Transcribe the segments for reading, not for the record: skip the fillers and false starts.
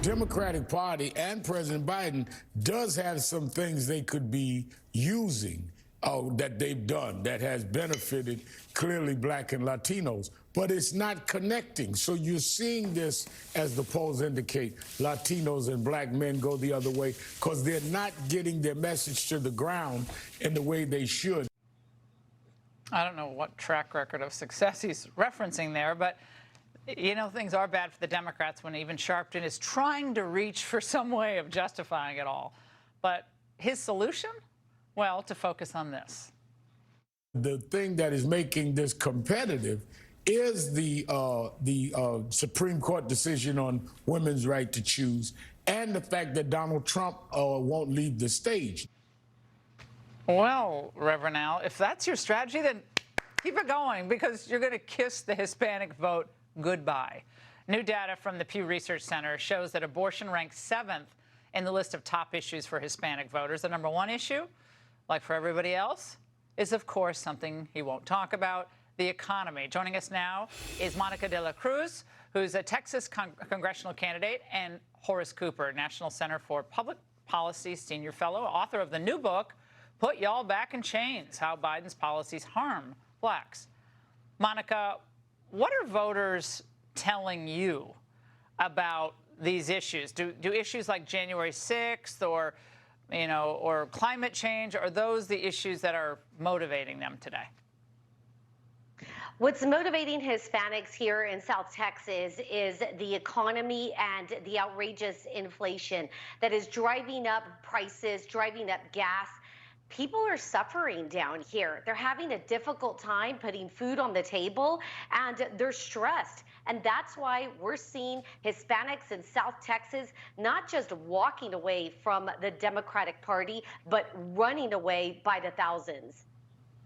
Democratic Party and President Biden does have some things they could be using that they've done that has benefited clearly Black and Latinos, but it's not connecting. So you're seeing this, as the polls indicate, Latinos and Black men go the other way because they're not getting their message to the ground in the way they should. I don't know what track record of success he's referencing there, but you know, things are bad for the Democrats when even Sharpton is trying to reach for some way of justifying it all. But his solution? Well, to focus on this. The thing that is making this competitive is the Supreme Court decision on women's right to choose and the fact that Donald Trump won't leave the stage. Well, Reverend Al, if that's your strategy, then keep it going, because you're going to kiss the Hispanic vote goodbye. New data from the Pew Research Center shows that abortion ranks 7th in the list of top issues for Hispanic voters. The number one issue, like for everybody else, is, of course, something he won't talk about: the economy. Joining us now is Monica de la Cruz, who's a Texas congressional candidate, and Horace Cooper, National Center for Public Policy Senior Fellow, author of the new book, Put Y'all Back in Chains: How Biden's Policies Harm Blacks. Monica, what are voters telling you about these issues? Do issues like January 6th or, you know, or climate change, are those the issues that are motivating them today? What's motivating Hispanics here in South Texas is the economy and the outrageous inflation that is driving up prices, driving up gas. People are suffering down here. They're having a difficult time putting food on the table, and they're stressed. And that's why we're seeing Hispanics in South Texas not just walking away from the Democratic Party, but running away by the thousands.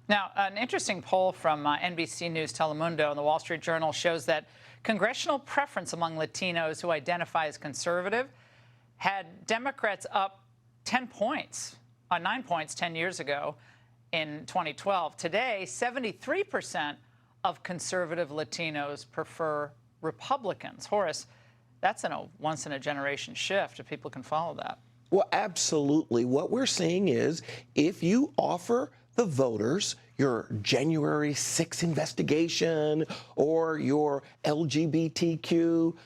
Now, an interesting poll from NBC News Telemundo and the Wall Street Journal shows that congressional preference among Latinos who identify as conservative had Democrats up 10 points. 9 points 10 years ago in 2012. Today, 73% of conservative Latinos prefer Republicans. Horace, that's a once-in-a-generation shift, if people can follow that. Well, absolutely. What we're seeing is if you offer the voters your January 6th investigation or your LGBTQ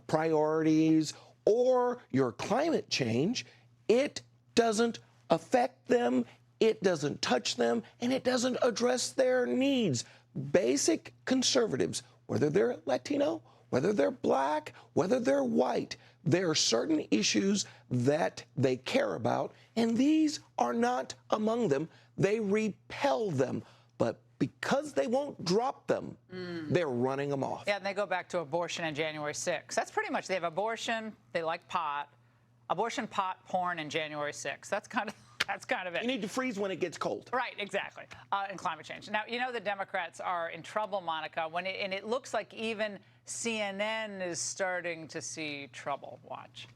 priorities or your climate change, it doesn't affect them, it doesn't touch them, and it doesn't address their needs. Basic conservatives, whether they're Latino, whether they're Black, whether they're white, there are certain issues that they care about, and these are not among them. They repel them. But because they won't drop them, they're running them off. Yeah, and they go back to abortion and January 6th. That's pretty much, they have abortion, they like pot, abortion, pot, porn, and January 6th. That's kind of it. You need to freeze when it gets cold. Right, exactly. And climate change. Now, you know the Democrats are in trouble, Monica, and it looks like even CNN is starting to see trouble. Watch.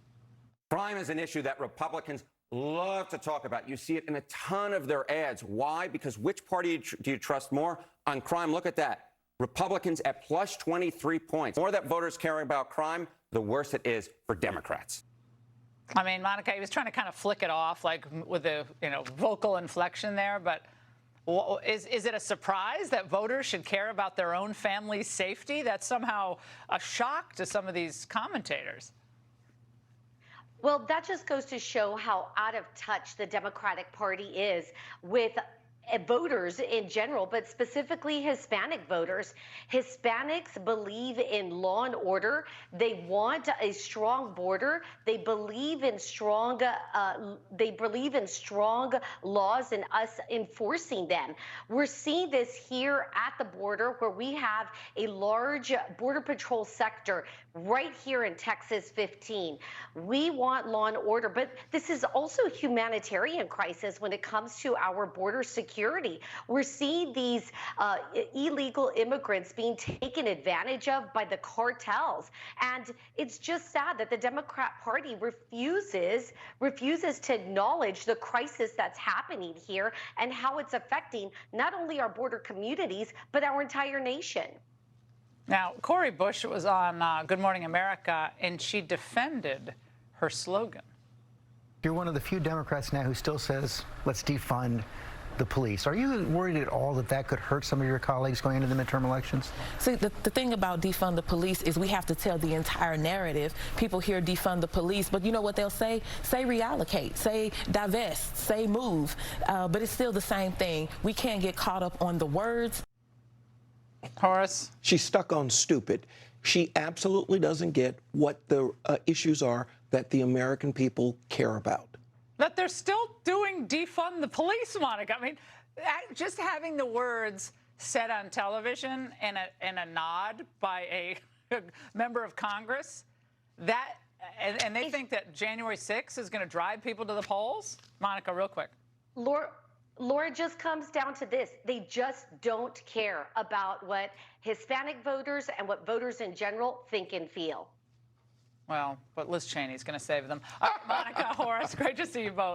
Crime is an issue that Republicans love to talk about. You see it in a ton of their ads. Why? Because which party do you trust more on crime? Look at that. Republicans at plus 23 points. The more that voters care about crime, the worse it is for Democrats. I mean, Monica, he was trying to kind of flick it off, like with a vocal inflection there. But is it a surprise that voters should care about their own family's safety? That's somehow a shock to some of these commentators. Well, that just goes to show how out of touch the Democratic Party is with voters in general, but specifically Hispanic voters. Hispanics believe in law and order. They want a strong border. They believe in strong laws and us enforcing them. We're seeing this here at the border, where we have a large Border Patrol sector right here in Texas 15. We want law and order, but this is also a humanitarian crisis when it comes to our border security. We're seeing these illegal immigrants being taken advantage of by the cartels. And it's just sad that the Democrat Party refuses to acknowledge the crisis that's happening here and how it's affecting not only our border communities, but our entire nation. Now, Cori Bush was on Good Morning America, and she defended her slogan. You're one of the few Democrats now who still says, let's defund the police. Are you worried at all that that could hurt some of your colleagues going into the midterm elections? See, the thing about defund the police is we have to tell the entire narrative. People hear defund the police, but you know what they'll say? Say reallocate, say divest, say move. But it's still the same thing. We can't get caught up on the words. Horace? She's stuck on stupid. She absolutely doesn't get what the issues are that the American people care about. That they're still doing defund the police, Monica. I mean, just having the words said on television and a nod by a member of Congress, that and they think that January 6th is going to drive people to the polls? Monica, real quick. Laura, just comes down to this. They just don't care about what Hispanic voters and what voters in general think and feel. Well, but Liz Cheney's going to save them. All right, Monica, Horace, great to see you both.